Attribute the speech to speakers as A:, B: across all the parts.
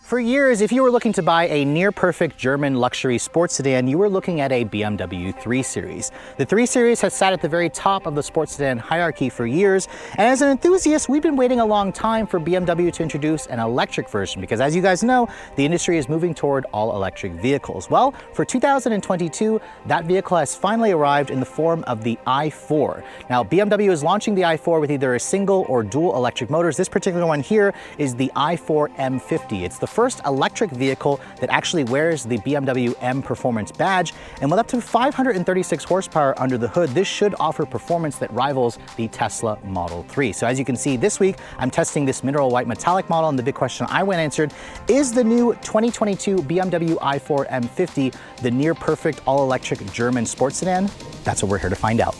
A: For years, if you were looking to buy a near-perfect German luxury sports sedan, you were looking at a BMW 3 Series. The 3 Series has sat at the very top of the sports sedan hierarchy for years, and as an enthusiast, we've been waiting a long time for BMW to introduce an electric version because, as you guys know, the industry is moving toward all-electric vehicles. Well, for 2022, that vehicle has finally arrived in the form of the i4. Now, BMW is launching the i4 with either a single or dual electric motors. This particular one here is the i4 M50. It's the first electric vehicle that actually wears the BMW M Performance badge, and with up to 536 horsepower under the hood, this should offer performance that rivals the Tesla Model 3. So as you can see, this week I'm testing this mineral white metallic model, and the big question I went answered is the new 2022 BMW i4 M50 the near perfect all-electric German sports sedan? That's what we're here to find out.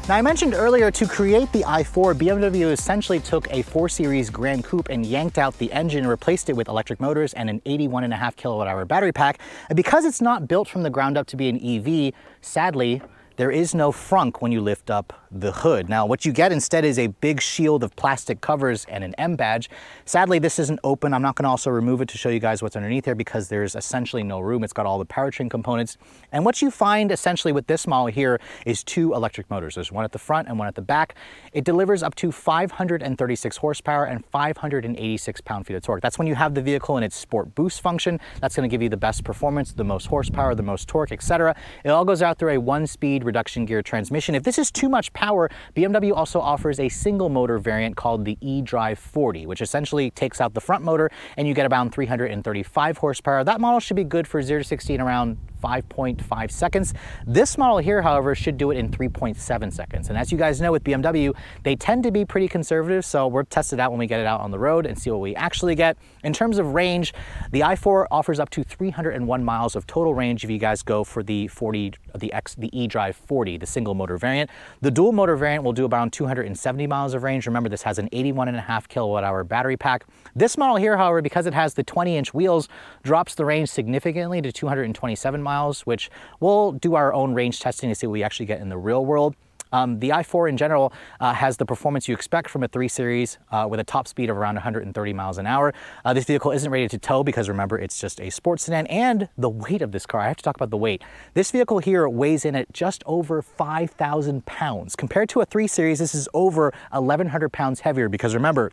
A: Now, I mentioned earlier, to create the i4, BMW essentially took a 4 Series Grand Coupe and yanked out the engine and replaced it with electric motors and an 81.5 kilowatt-hour battery pack. And because it's not built from the ground up to be an EV, sadly, there is no frunk when you lift up the hood. Now, what you get instead is a big shield of plastic covers and an M badge. Sadly, this isn't open. I'm not gonna also remove it to show you guys what's underneath there because there's essentially no room. It's got all the powertrain components. And what you find essentially with this model here is two electric motors. There's one at the front and one at the back. It delivers up to 536 horsepower and 586 pound-feet of torque. That's when you have the vehicle in its sport boost function. That's gonna give you the best performance, the most horsepower, the most torque, etc. It all goes out through a one-speed reduction gear transmission. If this is too much power, BMW also offers a single motor variant called the eDrive 40, which essentially takes out the front motor and you get around 335 horsepower. That model should be good for 0 to 60 in around 5.5 seconds. This model here, however, should do it in 3.7 seconds. And as you guys know, with BMW, they tend to be pretty conservative, so we'll test it out when we get it out on the road and see what we actually get. In terms of range, the i4 offers up to 301 miles of total range if you guys go for the eDrive 40, the single motor variant. The dual motor variant will do around 270 miles of range. Remember, this has an 81.5 kilowatt-hour battery pack. This model here, however, because it has the 20-inch wheels, drops the range significantly to 227 miles, which we'll do our own range testing to see what we actually get in the real world. The i4 in general has the performance you expect from a 3 Series with a top speed of around 130 miles an hour. This vehicle isn't rated to tow because, remember, it's just a sports sedan. And the weight of this car, I have to talk about the weight. This vehicle here weighs in at just over 5,000 pounds. Compared to a 3 Series, this is over 1,100 pounds heavier because, remember,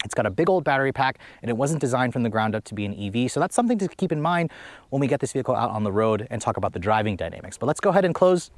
A: it's got a big old battery pack and it wasn't designed from the ground up to be an EV. So that's something to keep in mind when we get this vehicle out on the road and talk about the driving dynamics. But let's go ahead and close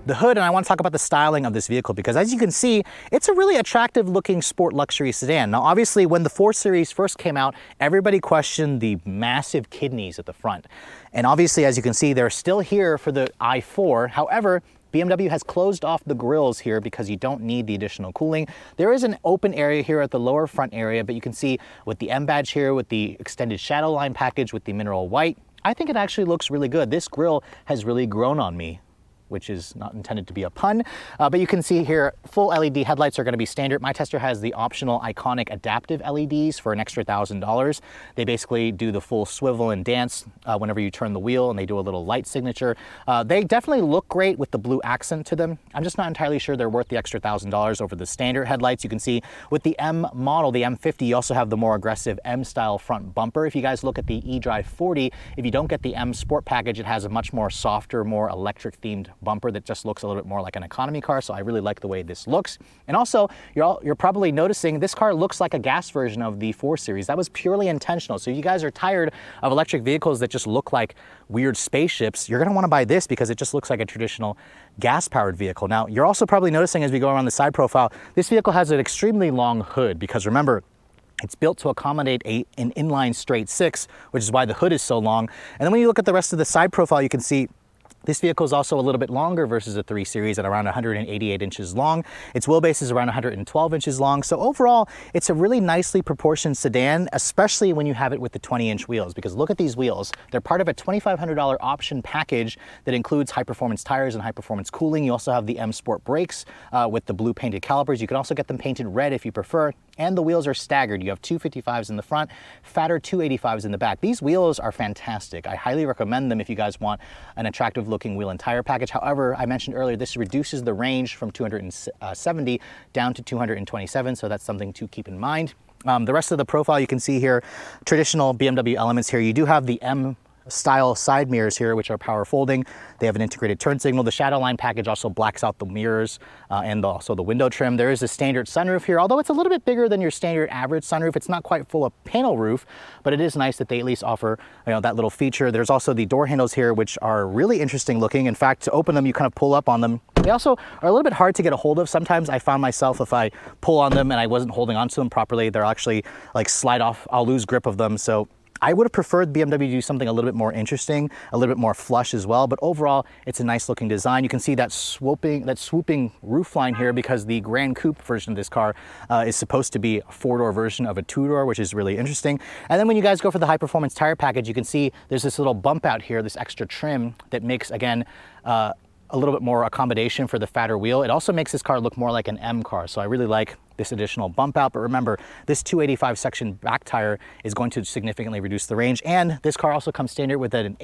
A: the hood, and I want to talk about the styling of this vehicle because, as you can see, it's a really attractive looking sport luxury sedan. Now, obviously, when the 4 Series first came out, everybody questioned the massive kidneys at the front. And obviously, as you can see, they're still here for the i4. However, BMW has closed off the grills here because you don't need the additional cooling. There is an open area here at the lower front area, but you can see with the M badge here, with the extended shadow line package, with the mineral white, I think it actually looks really good. This grill has really grown on me, which is not intended to be a pun, but you can see here, full LED headlights are gonna be standard. My tester has the optional iconic adaptive LEDs for an extra $1,000. They basically do the full swivel and dance whenever you turn the wheel, and they do a little light signature. They definitely look great with the blue accent to them. I'm just not entirely sure they're worth the extra $1,000 over the standard headlights. You can see with the M model, the M50, you also have the more aggressive M-style front bumper. If you guys look at the eDrive 40, if you don't get the M Sport package, it has a much more softer, more electric-themed bumper that just looks a little bit more like an economy car, so I really like the way this looks. And also, you're probably noticing this car looks like a gas version of the 4 Series. That was purely intentional. So if you guys are tired of electric vehicles that just look like weird spaceships, you're gonna wanna buy this because it just looks like a traditional gas-powered vehicle. Now, you're also probably noticing as we go around the side profile, this vehicle has an extremely long hood because, remember, it's built to accommodate an inline straight 6, which is why the hood is so long. And then when you look at the rest of the side profile, you can see this vehicle is also a little bit longer versus a 3 Series at around 188 inches long. Its wheelbase is around 112 inches long. So overall, it's a really nicely proportioned sedan, especially when you have it with the 20-inch wheels, because look at these wheels. They're part of a $2,500 option package that includes high-performance tires and high-performance cooling. You also have the M Sport brakes with the blue painted calipers. You can also get them painted red if you prefer. And the wheels are staggered. You have 255s in the front, fatter 285s in the back. These wheels are fantastic. I highly recommend them if you guys want an attractive looking wheel and tire package. However, I mentioned earlier, this reduces the range from 270 down to 227, so that's something to keep in mind. The rest of the profile you can see here, traditional BMW elements here. You do have the M style side mirrors here, which are power folding. They have an integrated turn signal. The Shadowline package also blacks out the mirrors and also the window trim. There is a standard sunroof here, although it's a little bit bigger than your standard average sunroof. It's not quite full of panel roof, but it is nice that they at least offer, you know, that little feature. There's also the door handles here, which are really interesting looking. In fact, to open them, you kind of pull up on them. They also are a little bit hard to get a hold of. Sometimes I found myself, if I pull on them and I wasn't holding onto them properly, they're actually like slide off. I'll lose grip of them. So I would have preferred BMW to do something a little bit more interesting, a little bit more flush as well, but overall, it's a nice looking design. You can see that swooping roof line here because the Grand Coupe version of this car is supposed to be a four-door version of a two-door, which is really interesting. And then when you guys go for the high performance tire package, you can see there's this little bump out here, this extra trim that makes, again, a little bit more accommodation for the fatter wheel. It also makes this car look more like an M car. So I really like this additional bump out. But remember, this 285 section back tire is going to significantly reduce the range. And this car also comes standard with an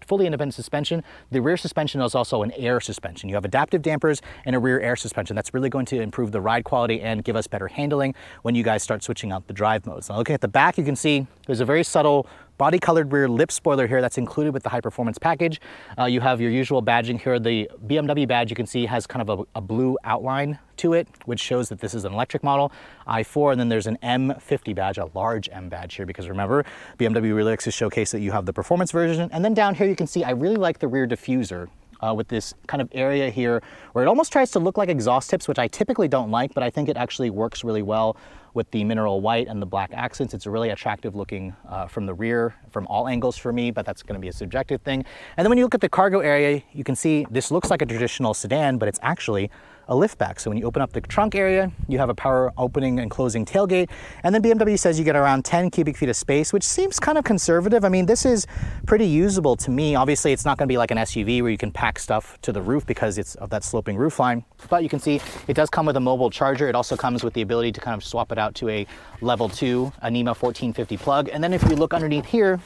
A: fully independent suspension. The rear suspension is also an air suspension. You have adaptive dampers and a rear air suspension. That's really going to improve the ride quality and give us better handling when you guys start switching out the drive modes. Now looking at the back, you can see there's a very subtle body colored rear lip spoiler here that's included with the high performance package. You have your usual badging here. The BMW badge you can see has kind of a blue outline to it, which shows that this is an electric model, i4, and then there's an M50 badge, a large M badge here, because remember, BMW really likes to showcase that you have the performance version. And then down here you can see I really like the rear diffuser. With this kind of area here where it almost tries to look like exhaust tips, which I typically don't like, but I think it actually works really well with the mineral white and the black accents. It's really attractive looking from the rear, from all angles for me, but that's gonna be a subjective thing. And then when you look at the cargo area, you can see this looks like a traditional sedan, but it's actually a liftback. So when you open up the trunk area, you have a power opening and closing tailgate. And then BMW says you get around 10 cubic feet of space, which seems kind of conservative. I mean, this is pretty usable to me. Obviously, it's not gonna be like an SUV where you can pack stuff to the roof because it's of that sloping roof line. But you can see it does come with a mobile charger. It also comes with the ability to kind of swap it out to a level 2, a NEMA 1450 plug. And then if you look underneath here,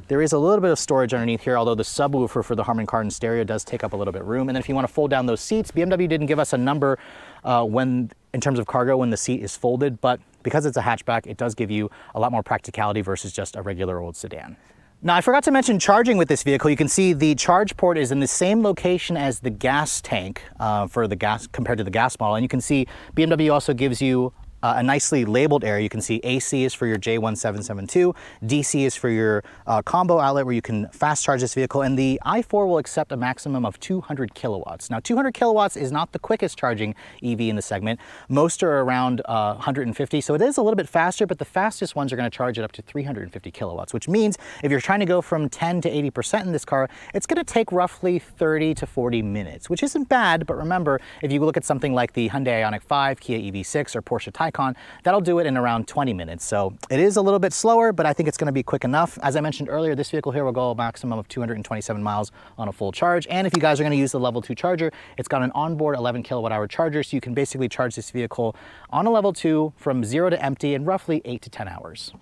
A: there is a little bit of storage underneath here, although the subwoofer for the Harman Kardon stereo does take up a little bit of room. And then if you want to fold down those seats, BMW didn't give us a number in terms of cargo when the seat is folded, but because it's a hatchback, it does give you a lot more practicality versus just a regular old sedan. Now, I forgot to mention charging with this vehicle. You can see the charge port is in the same location as the gas tank for the gas compared to the gas model. And you can see BMW also gives you a nicely labeled area. You can see AC is for your J1772, DC is for your combo outlet where you can fast charge this vehicle, and the i4 will accept a maximum of 200 kilowatts. Now 200 kilowatts is not the quickest charging EV in the segment. Most are around 150, so it is a little bit faster, but the fastest ones are gonna charge it up to 350 kilowatts, which means if you're trying to go from 10 to 80% in this car, it's gonna take roughly 30 to 40 minutes, which isn't bad, but remember, if you look at something like the Hyundai Ioniq 5, Kia EV6, or Porsche Taycan, that'll do it in around 20 minutes. So it is a little bit slower, but I think it's gonna be quick enough. As I mentioned earlier, this vehicle here will go a maximum of 227 miles on a full charge. And if you guys are gonna use the level 2 charger, it's got an onboard 11 kilowatt hour charger. So you can basically charge this vehicle on a level 2 from 0 to empty in roughly 8 to 10 hours.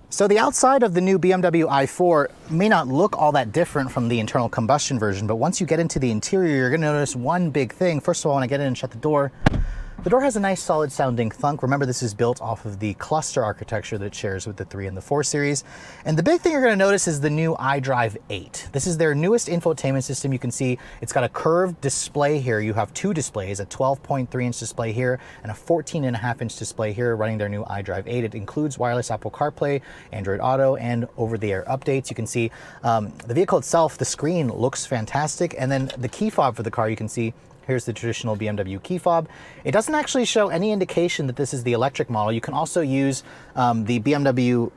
A: So the outside of the new BMW i4 may not look all that different from the internal combustion version, but once you get into the interior, you're gonna notice one big thing. First of all, when I get in and shut the door has a nice solid sounding thunk. Remember, this is built off of the cluster architecture that it shares with the 3 and the 4 Series. And the big thing you're gonna notice is the new iDrive 8. This is their newest infotainment system. You can see it's got a curved display here. You have 2 displays, a 12.3-inch display here and a 14.5-inch display here running their new iDrive 8. It includes wireless Apple CarPlay, Android Auto, and over-the-air updates. You can see the vehicle itself, the screen looks fantastic. And then the key fob for the car, you can see here's the traditional BMW key fob. It doesn't actually show any indication that this is the electric model. You can also use the BMW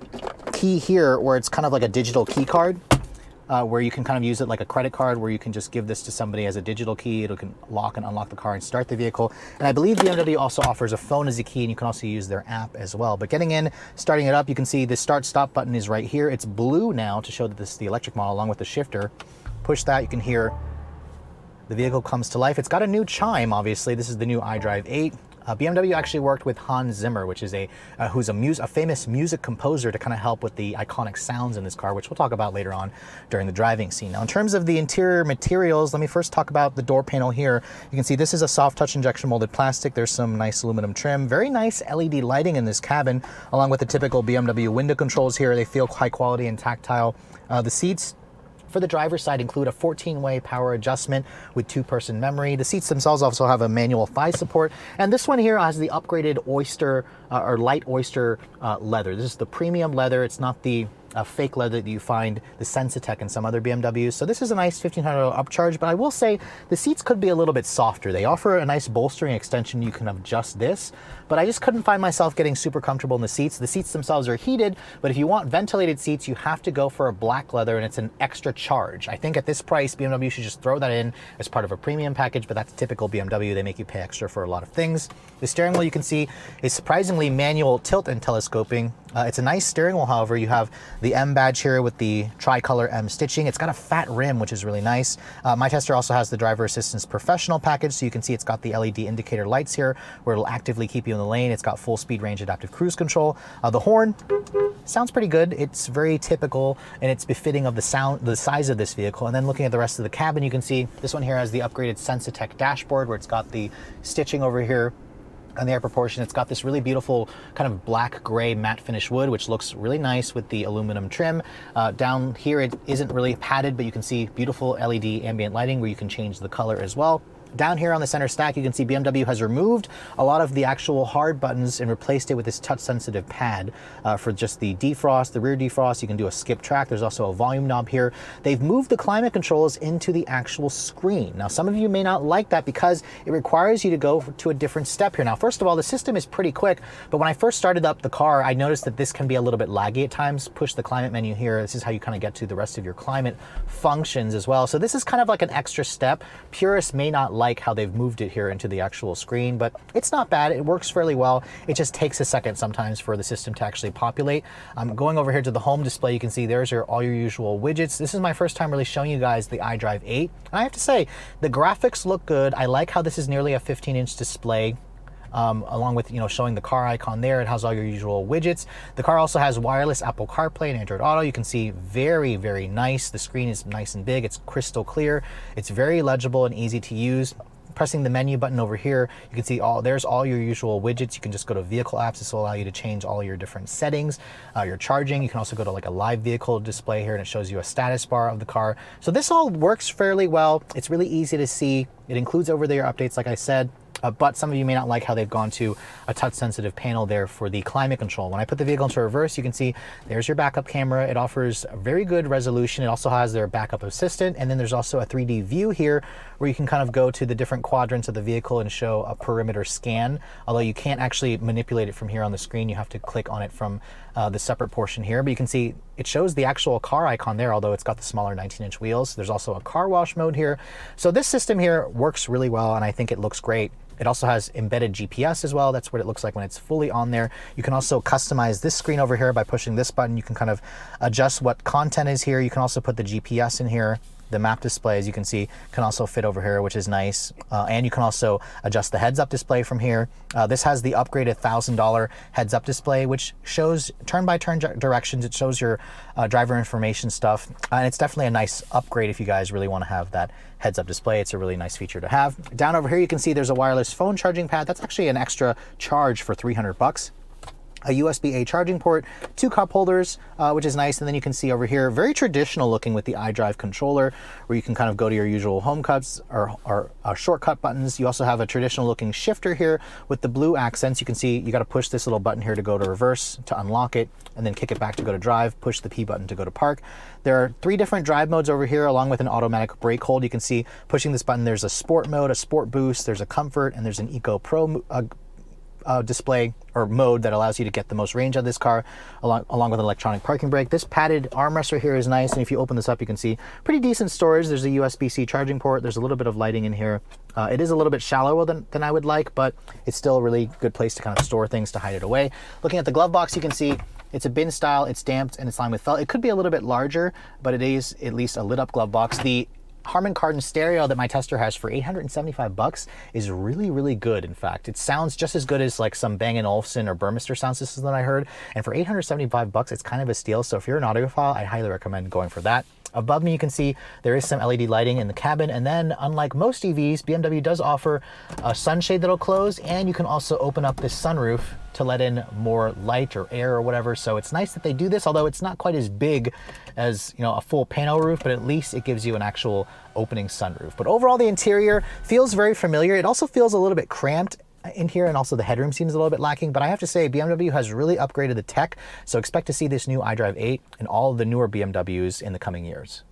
A: key here where it's kind of like a digital key card where you can kind of use it like a credit card where you can just give this to somebody as a digital key. It can lock and unlock the car and start the vehicle. And I believe BMW also offers a phone as a key, and you can also use their app as well. But getting in, starting it up, you can see the start stop button is right here. It's blue now to show that this is the electric model along with the shifter. Push that, you can hear the vehicle comes to life. It's got a new chime, obviously. This is the new iDrive 8. BMW actually worked with Hans Zimmer, which is who's a famous music composer, to kind of help with the iconic sounds in this car, which we'll talk about later on during the driving scene. Now, in terms of the interior materials, let me first talk about the door panel here. You can see this is a soft touch injection molded plastic. There's some nice aluminum trim, very nice LED lighting in this cabin, along with the typical BMW window controls here. They feel high quality and tactile. The seats for the driver's side include a 14-way power adjustment with 2-person memory. The seats themselves also have a manual thigh support. And this one here has the upgraded oyster or light oyster leather. This is the premium leather. It's not the fake leather that you find the Sensitech in some other BMWs. So this is a nice $1,500 upcharge, but I will say the seats could be a little bit softer. They offer a nice bolstering extension. You can adjust this, but I just couldn't find myself getting super comfortable in the seats. The seats themselves are heated, but if you want ventilated seats, you have to go for a black leather, and it's an extra charge. I think at this price, BMW should just throw that in as part of a premium package, but that's typical BMW. They make you pay extra for a lot of things. The steering wheel, you can see, is surprisingly manual tilt and telescoping. It's a nice steering wheel, however. You have the M badge here with the tricolor M stitching. It's got a fat rim, which is really nice. My tester also has the driver assistance professional package, so you can see it's got the LED indicator lights here where it'll actively keep you in the lane. It's got full speed range adaptive cruise control. The horn sounds pretty good. It's very typical, and it's befitting of the size of this vehicle. And then looking at the rest of the cabin, you can see this one here has the upgraded Sensitech dashboard where it's got the stitching over here on the upper portion. It's got this really beautiful kind of black gray matte finish wood, which looks really nice with the aluminum trim. Down here, it isn't really padded, but you can see beautiful LED ambient lighting where you can change the color as well. Down here on the center stack, you can see BMW has removed a lot of the actual hard buttons and replaced it with this touch-sensitive pad for just the defrost, the rear defrost. You can do a skip track. There's also a volume knob here. They've moved the climate controls into the actual screen. Now, some of you may not like that because it requires you to go to a different step here. Now, first of all, the system is pretty quick, but when I first started up the car, I noticed that this can be a little bit laggy at times. Push the climate menu here. This is how you kind of get to the rest of your climate functions as well. So this is kind of like an extra step. Purists may not like how they've moved it here into the actual screen, but it's not bad. It works fairly well. It just takes a second sometimes for the system to actually populate. Going over here to the home display, you can see there's all your usual widgets. This is my first time really showing you guys the iDrive 8. And I have to say, the graphics look good. I like how this is nearly a 15-inch display. Along with, showing the car icon there. It has all your usual widgets. The car also has wireless Apple CarPlay and Android Auto. You can see very, very nice. The screen is nice and big. It's crystal clear. It's very legible and easy to use. Pressing the menu button over here, you can see there's all your usual widgets. You can just go to vehicle apps. This will allow you to change all your different settings, your charging. You can also go to like a live vehicle display here, and it shows you a status bar of the car. So this all works fairly well. It's really easy to see. It includes over-the-air updates, like I said. But some of you may not like how they've gone to a touch-sensitive panel there for the climate control. When I put the vehicle into reverse, you can see there's your backup camera. It offers a very good resolution. It also has their backup assistant, and then there's also a 3D view here where you can kind of go to the different quadrants of the vehicle and show a perimeter scan. Although you can't actually manipulate it from here on the screen, you have to click on it from the separate portion here. But you can see it shows the actual car icon there, although it's got the smaller 19-inch wheels. There's also a car wash mode here. So this system here works really well, and I think it looks great. It also has embedded GPS as well. That's what it looks like when it's fully on there. You can also customize this screen over here by pushing this button. You can kind of adjust what content is here. You can also put the GPS in here. The map display, as you can see, can also fit over here, which is nice. And you can also adjust the heads-up display from here. This has the upgraded $1,000 heads-up display, which shows turn-by-turn directions. It shows your driver information stuff. And it's definitely a nice upgrade if you guys really want to have that heads-up display. It's a really nice feature to have. Down over here, you can see there's a wireless phone charging pad. That's actually an extra charge for $300. A USB-A charging port, 2 cup holders, which is nice. And then you can see over here, very traditional looking with the iDrive controller, where you can kind of go to your usual home cuts or shortcut buttons. You also have a traditional looking shifter here with the blue accents. You can see you got to push this little button here to go to reverse, to unlock it, and then kick it back to go to drive, push the P button to go to park. There are 3 different drive modes over here, along with an automatic brake hold. You can see pushing this button, there's a sport mode, a sport boost, there's a comfort, and there's an eco pro display or mode that allows you to get the most range of this car, along with an electronic parking brake. This padded armrest right here is nice, and if you open this up, you can see pretty decent storage. There's a USB-C charging port. There's a little bit of lighting in here. It is a little bit shallower than I would like, but it's still a really good place to kind of store things, to hide it away. Looking at the glove box, you can see it's a bin style, it's damped, and it's lined with felt. It could be a little bit larger, but it is at least a lit up glove box. The Harman Kardon stereo that my tester has for 875 bucks is really, really good. In fact, it sounds just as good as like some Bang & Olufsen or Burmester sound system that I heard. And for 875 bucks, it's kind of a steal. So if you're an audiophile, I highly recommend going for that. Above me, you can see there is some LED lighting in the cabin. And then unlike most EVs, BMW does offer a sunshade that'll close, and you can also open up this sunroof to let in more light or air or whatever. So it's nice that they do this, although it's not quite as big as, you know, a full panel roof, but at least it gives you an actual opening sunroof. But overall, the interior feels very familiar. It also feels a little bit cramped in here, and also the headroom seems a little bit lacking, but I have to say BMW has really upgraded the tech, so expect to see this new iDrive 8 and all of the newer BMWs in the coming years.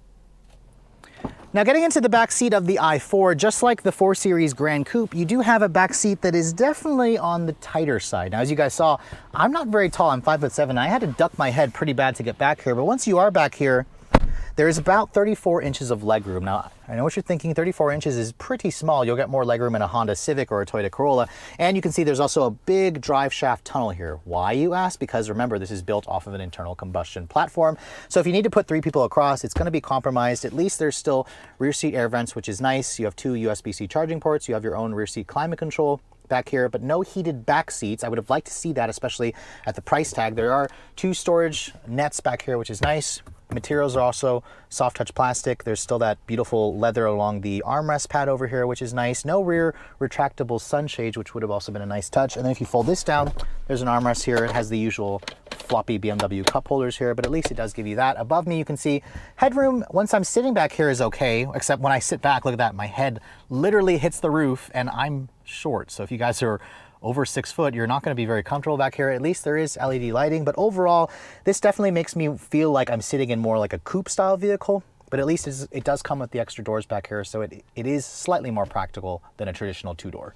A: Now, getting into the back seat of the i4, just like the 4 Series Gran Coupe, you do have a back seat that is definitely on the tighter side. Now, as you guys saw, I'm not very tall, I'm 5'7". I had to duck my head pretty bad to get back here, but once you are back here, there is about 34 inches of legroom. Now, I know what you're thinking, 34 inches is pretty small. You'll get more legroom in a Honda Civic or a Toyota Corolla. And you can see there's also a big drive shaft tunnel here. Why, you ask? Because remember, this is built off of an internal combustion platform. So if you need to put 3 people across, it's gonna be compromised. At least there's still rear seat air vents, which is nice. You have 2 USB-C charging ports. You have your own rear seat climate control back here, but no heated back seats. I would have liked to see that, especially at the price tag. There are 2 storage nets back here, which is nice. Materials are also soft touch plastic. There's still that beautiful leather along the armrest pad over here, which is nice. No rear retractable sunshades, which would have also been a nice touch. And then if you fold this down, there's an armrest here. It has the usual floppy BMW cup holders here, but at least it does give you that. Above me, you can see headroom once I'm sitting back here is okay, except when I sit back, look at that, my head literally hits the roof, and I'm short. So if you guys are over 6 foot, you're not going to be very comfortable back here. At least there is LED lighting, but overall, this definitely makes me feel like I'm sitting in more like a coupe style vehicle, but at least it does come with the extra doors back here, so it is slightly more practical than a traditional 2-door.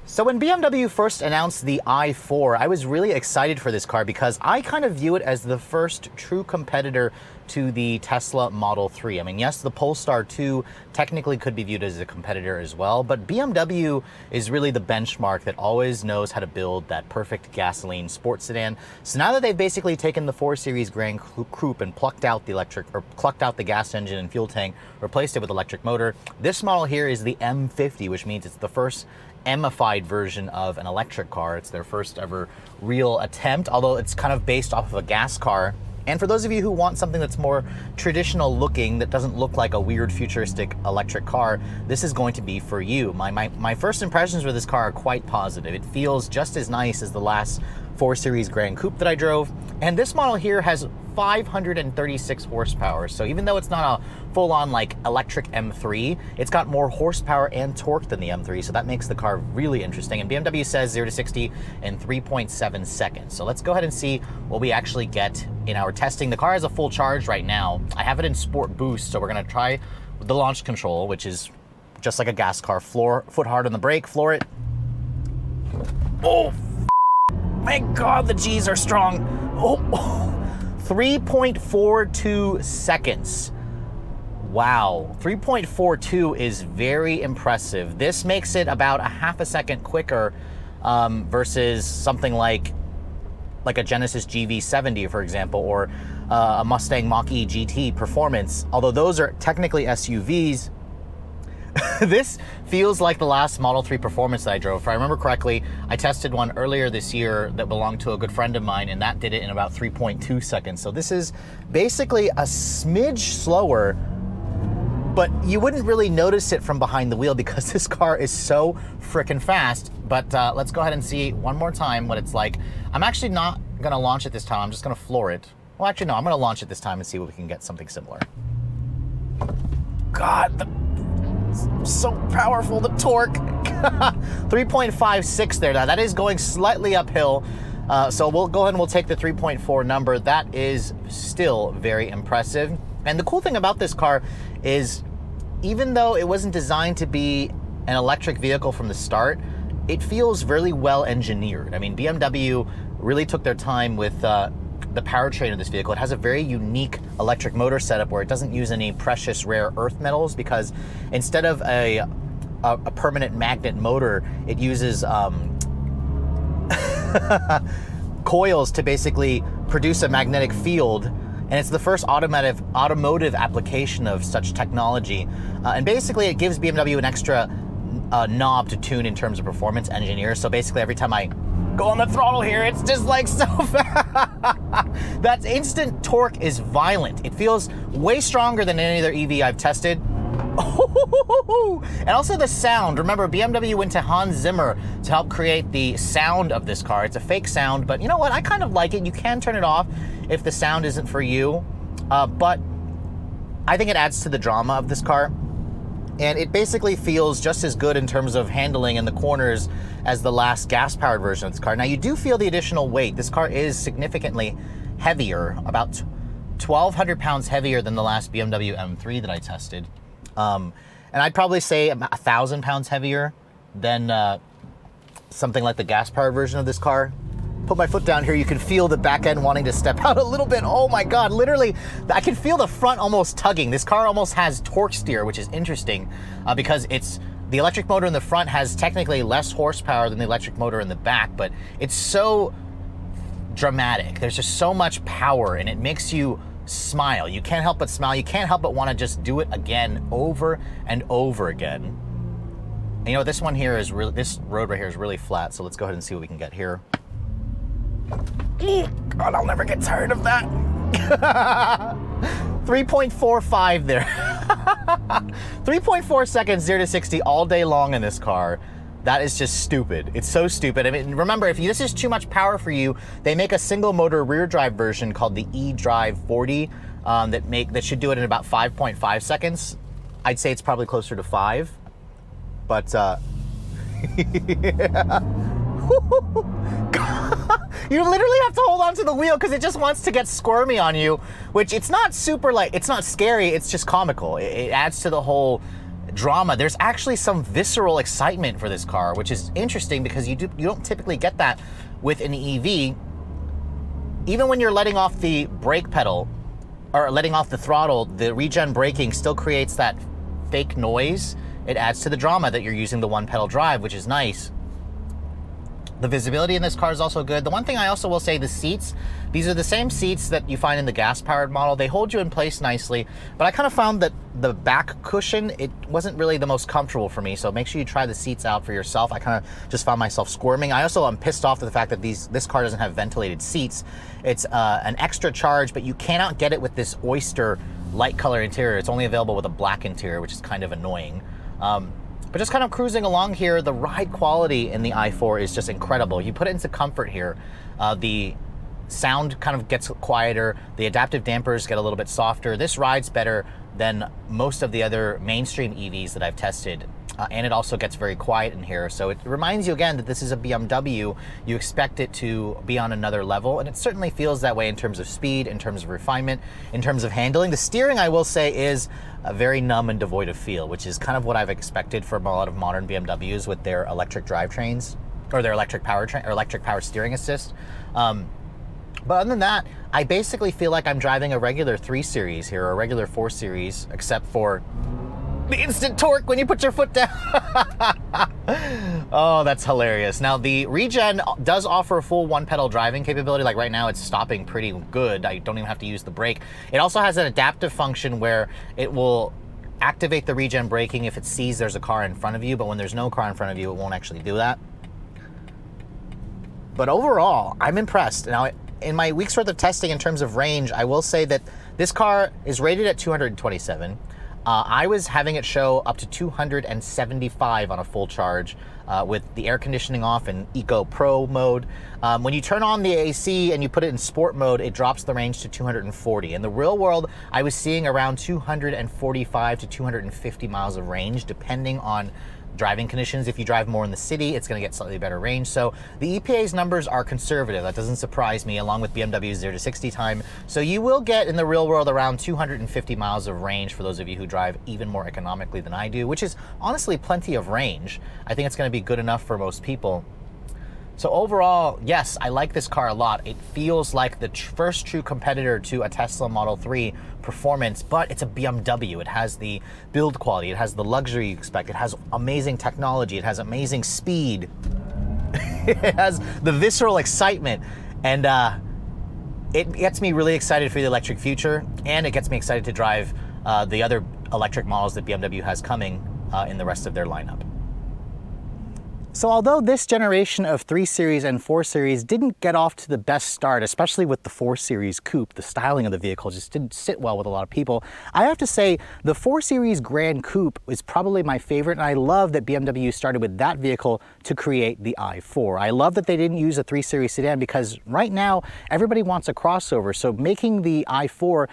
A: So when BMW first announced the i4, I was really excited for this car because I kind of view it as the first true competitor to the Tesla Model 3. I mean, yes, the Polestar 2 technically could be viewed as a competitor as well, but BMW is really the benchmark that always knows how to build that perfect gasoline sports sedan. So now that they've basically taken the 4 Series Gran Coupe and plucked out the gas engine and fuel tank, replaced it with electric motor, this model here is the M50, which means it's the first M-ified version of an electric car. It's their first ever real attempt, although it's kind of based off of a gas car. And for those of you who want something that's more traditional looking, that doesn't look like a weird futuristic electric car, this is going to be for you. My first impressions with this car are quite positive. It feels just as nice as the last 4 Series Gran Coupe that I drove. And this model here has 536 horsepower. So even though it's not a full-on like electric M3, it's got more horsepower and torque than the M3. So that makes the car really interesting. And BMW says 0 to 60 in 3.7 seconds. So let's go ahead and see what we actually get in our testing. The car has a full charge right now. I have it in Sport Boost. So we're gonna try the launch control, which is just like a gas car. Foot hard on the brake, floor it. Oh, my God, the G's are strong. Oh. 3.42 seconds. Wow, 3.42 is very impressive. This makes it about a half a second quicker versus something like a Genesis GV70, for example, or a Mustang Mach-E GT Performance. Although those are technically SUVs, this feels like the last Model 3 Performance that I drove. If I remember correctly, I tested one earlier this year that belonged to a good friend of mine, and that did it in about 3.2 seconds. So this is basically a smidge slower, but you wouldn't really notice it from behind the wheel because this car is so freaking fast. But let's go ahead and see one more time what it's like. I'm actually not gonna launch it this time. I'm just gonna floor it. Well, actually, no, I'm gonna launch it this time and see if we can get something similar. God, so powerful, the torque. 3.56 there. Now that is going slightly uphill, so we'll go ahead and we'll take the 3.4 number. That is still very impressive. And the cool thing about this car is, even though it wasn't designed to be an electric vehicle from the start, it feels really well engineered. I mean, BMW really took their time with the powertrain of this vehicle. It has a very unique electric motor setup where it doesn't use any precious rare earth metals, because instead of a permanent magnet motor, it uses coils to basically produce a magnetic field and it's the first automotive application of such technology. And basically, it gives BMW an extra knob to tune in terms of performance engineers. So basically, every time I go on the throttle here, it's just like so fast. That instant torque is violent. It feels way stronger than any other EV I've tested. And also the sound. Remember, BMW went to Hans Zimmer to help create the sound of this car. It's a fake sound, but you know what? I kind of like it. You can turn it off if the sound isn't for you. But I think it adds to the drama of this car. And it basically feels just as good in terms of handling in the corners as the last gas-powered version of this car. Now, you do feel the additional weight. This car is significantly heavier, about 1,200 pounds heavier than the last BMW M3 that I tested. And I'd probably say about 1,000 pounds heavier than something like the gas-powered version of this car. Put my foot down here, you can feel the back end wanting to step out a little bit. Oh my God, literally, I can feel the front almost tugging. This car almost has torque steer, which is interesting because the electric motor in the front has technically less horsepower than the electric motor in the back, but it's so dramatic. There's just so much power and it makes you smile. You can't help but smile. You can't help but want to just do it again, over and over again. And you know, this one here is really, this road right here is really flat. So let's go ahead and see what we can get here. God, I'll never get tired of that. 3.45 there. 3.4 seconds, 0 to 60 all day long in this car. That is just stupid. It's so stupid. I mean, remember, if this is too much power for you, they make a single motor rear drive version called the eDrive 40 that should do it in about 5.5 seconds. I'd say it's probably closer to 5, but you literally have to hold on to the wheel because it just wants to get squirmy on you, which it's not super, like, it's not scary, it's just comical. It adds to the whole drama. There's actually some visceral excitement for this car, which is interesting because you don't typically get that with an EV. Even when you're letting off the brake pedal or letting off the throttle, the regen braking still creates that fake noise. It adds to the drama that you're using the one pedal drive, which is nice. The visibility in this car is also good. The one thing I also will say, the seats, these are the same seats that you find in the gas-powered model. They hold you in place nicely, but I kind of found that the back cushion, it wasn't really the most comfortable for me, so make sure you try the seats out for yourself. I kind of just found myself squirming. I also am pissed off at the fact that this car doesn't have ventilated seats. It's an extra charge, but you cannot get it with this oyster light color interior. It's only available with a black interior, which is kind of annoying. But just kind of cruising along here, the ride quality in the i4 is just incredible. You put it into comfort here. The sound kind of gets quieter. The adaptive dampers get a little bit softer. This rides better than most of the other mainstream EVs that I've tested. And it also gets very quiet in here. So it reminds you again that this is a BMW. You expect it to be on another level, and it certainly feels that way in terms of speed, in terms of refinement, in terms of handling. The steering, I will say, is very numb and devoid of feel, which is kind of what I've expected from a lot of modern BMWs with their electric drivetrains or their electric powertrain or electric power steering assist. But other than that, I basically feel like I'm driving a regular 3 Series here, or a regular 4 Series, except for the instant torque when you put your foot down. Oh, that's hilarious. Now, the regen does offer a full one-pedal driving capability. Like right now, it's stopping pretty good. I don't even have to use the brake. It also has an adaptive function where it will activate the regen braking if it sees there's a car in front of you, but when there's no car in front of you, it won't actually do that. But overall, I'm impressed. Now, in my week's worth of testing in terms of range, I will say that this car is rated at 227. I was having it show up to 275 on a full charge with the air conditioning off in Eco Pro mode. When you turn on the AC and you put it in sport mode, it drops the range to 240. In the real world, I was seeing around 245 to 250 miles of range, depending on driving conditions. If you drive more in the city, it's going to get slightly better range. So the EPA's numbers are conservative. That doesn't surprise me, along with BMW's 0 to 60 time. So you will get in the real world around 250 miles of range for those of you who drive even more economically than I do, which is honestly plenty of range. I think it's going to be good enough for most people. So overall, yes, I like this car a lot. It feels like the first true competitor to a Tesla Model 3 performance, but it's a BMW. It has the build quality, it has the luxury you expect, it has amazing technology, it has amazing speed, it has the visceral excitement, and It gets me really excited for the electric future, and it gets me excited to drive the other electric models that BMW has coming in the rest of their lineup. So although this generation of 3 Series and 4 Series didn't get off to the best start, especially with the 4 Series coupe, the styling of the vehicle just didn't sit well with a lot of people, I have to say the 4 Series Grand Coupe is probably my favorite, and I love that BMW started with that vehicle to create the i4. I love that they didn't use a 3 Series sedan because right now everybody wants a crossover, so making the i4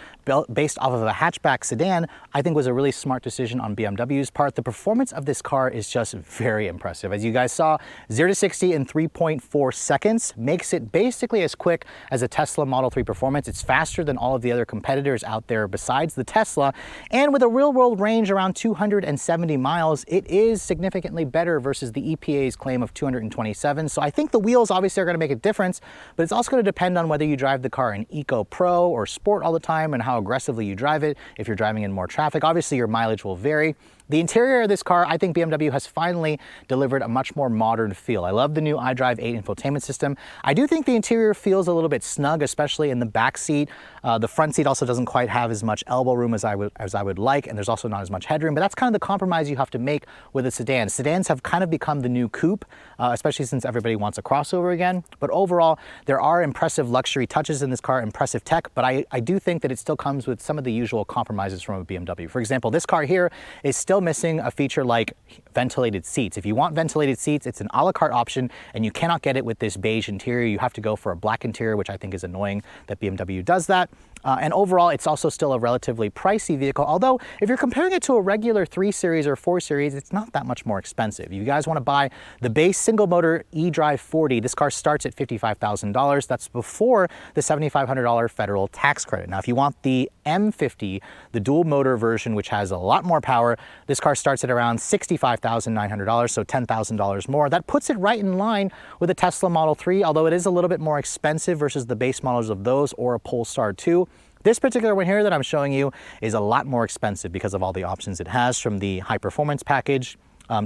A: based off of a hatchback sedan I think was a really smart decision on BMW's part. The performance of this car is just very impressive. As you guys saw, 0 to 60 in 3.4 seconds makes it basically as quick as a Tesla Model 3 Performance. It's faster than all of the other competitors out there besides the Tesla, and with a real-world range around 270 miles, it is significantly better versus the EPA's claim of 227. So I think the wheels obviously are going to make a difference, but it's also going to depend on whether you drive the car in Eco Pro or Sport all the time and how aggressively you drive it. If you're driving in more traffic, obviously your mileage will vary. The interior of this car, I think BMW has finally delivered a much more modern feel. I love the new iDrive 8 infotainment system. I do think the interior feels a little bit snug, especially in the back seat. The front seat also doesn't quite have as much elbow room as I would like, and there's also not as much headroom, but that's kind of the compromise you have to make with a sedan. Sedans have kind of become the new coupe, especially since everybody wants a crossover again. But overall, there are impressive luxury touches in this car, impressive tech, but I do think that it still comes with some of the usual compromises from a BMW. For example, this car here is still missing a feature like ventilated seats. If you want ventilated seats, it's an a la carte option, and you cannot get it with this beige interior. You have to go for a black interior, which I think is annoying that BMW does that. And overall, it's also still a relatively pricey vehicle, although if you're comparing it to a regular 3 Series or 4 Series, it's not that much more expensive. If you guys want to buy the base single motor eDrive 40, this car starts at $55,000. That's before the $7,500 federal tax credit. Now, if you want the M50, the dual motor version, which has a lot more power, this car starts at around $65,900, so $10,000 more. That puts it right in line with a Tesla Model 3, although it is a little bit more expensive versus the base models of those or a Polestar 2. This particular one here that I'm showing you is a lot more expensive because of all the options it has, from the high performance package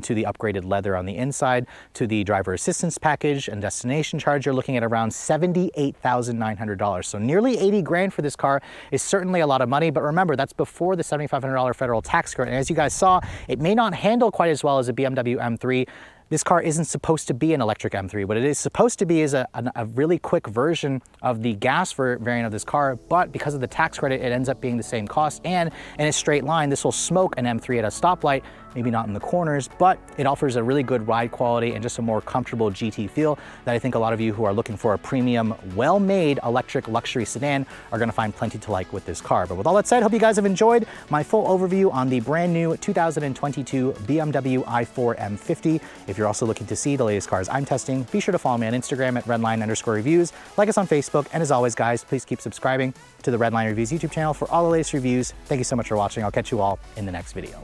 A: to the upgraded leather on the inside, to the driver assistance package and destination charge. You're looking at around $78,900. So nearly 80 grand for this car is certainly a lot of money, but remember, that's before the $7,500 federal tax credit. And as you guys saw, it may not handle quite as well as a BMW M3. This car isn't supposed to be an electric M3. What it is supposed to be is a really quick version of the gas variant of this car, but because of the tax credit, it ends up being the same cost, and in a straight line, this will smoke an M3 at a stoplight, maybe not in the corners, but it offers a really good ride quality and just a more comfortable GT feel that I think a lot of you who are looking for a premium, well-made electric luxury sedan are gonna find plenty to like with this car. But with all that said, hope you guys have enjoyed my full overview on the brand new 2022 BMW i4 M50. If you're also looking to see the latest cars I'm testing, be sure to follow me on Instagram at Redline_reviews, like us on Facebook, and as always, guys, please keep subscribing to the Redline Reviews YouTube channel for all the latest reviews. Thank you so much for watching. I'll catch you all in the next video.